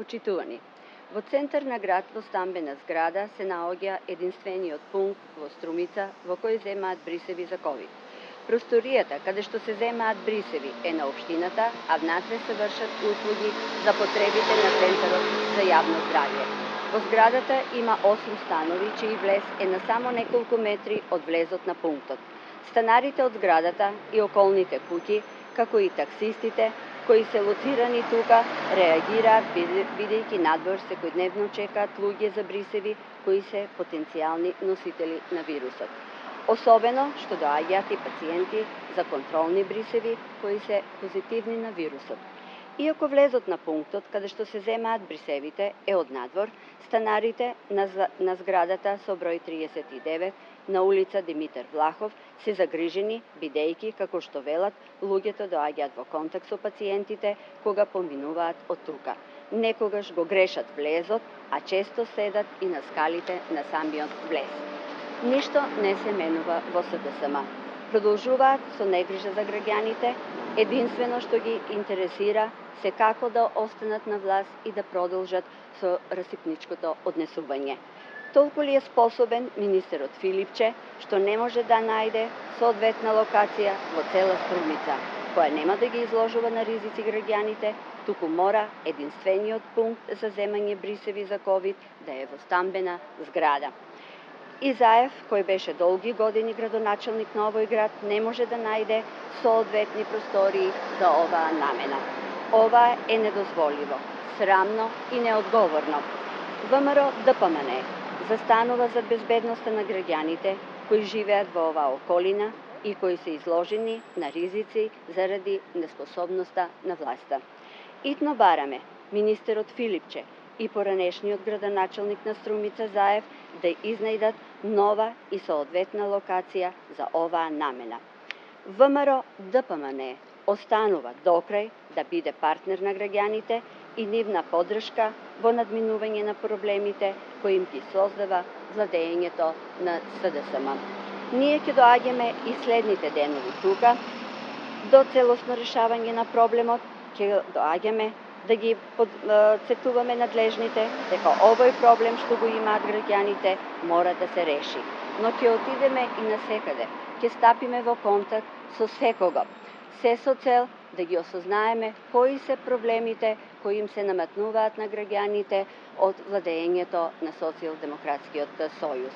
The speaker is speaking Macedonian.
Почитувани, во центар на град во стамбена зграда се наоѓа единствениот пункт во Струмица во кој земаат брисеви за ковид. Просторијата каде што се земаат брисеви е на општината, а внатре се вршат услуги за потребите на Центарот за јавно здравје. Во зградата има 8 станови, чиј влез е на само неколку метри од влезот на пунктот. Станарите од зградата и околните куќи, како и таксистите, кои се лоцирани тука, реагираат бидејќи надвор секојдневно чекаат луѓе за брисеви кои се потенцијални носители на вирусот. Особено што доаѓаат и пациенти за контролни брисеви кои се позитивни на вирусот. Иако влезот на пунктот каде што се земаат брисевите е од надвор, станарите на зградата со број 39 на улица Димитар Влахов се загрижени бидејќи, како што велат, луѓето доаѓаат во контакт со пациентите кога поминуваат од тука. Некогаш го грешат влезот, а често седат и на скалите на самиот влез. Ништо не се менува во СДСМ. Продолжуваат со негрижа за граѓаните, единствено што ги интересира се како да останат на власт и да продолжат со расипничкото однесување. Толку ли е способен министерот Филипче, што не може да најде соодветна локација во цела Струмица, која нема да ги изложува на ризици граѓаните, туку мора единствениот пункт за земање брисеви за ковид да е во стамбена зграда. И Заев, кој беше долги години градоначелник на овој град, не може да најде соодветни простории за оваа намена. Ова е недозволиво, срамно и неодговорно. ВМРО ДПМН застанува за безбедноста на граѓаните кои живеат во оваа околина и кои се изложени на ризици заради неспособноста на власта. Итно бараме министерот Филипче и поранешниот градоначелник на Струмица Заев да изнајдат нова и соодветна локација за оваа намена. ВМРО ДПМН останува докрај да биде партнер на граѓаните и нивна поддршка во надминување на проблемите кои им ги создава владењето на СДСМ. Ние ќе доаѓаме и следните денови тука до целосно решавање на проблемот, ќе доаѓаме да ги подсетуваме надлежните дека овој проблем што го имаат граѓаните мора да се реши. Но ќе отидеме и на секаде, ќе стапиме во контакт со секого, се со цел да ги осознаеме кои се проблемите кои им се наметнуваат на граѓаните од владењето на Социјалдемократскиот сојуз.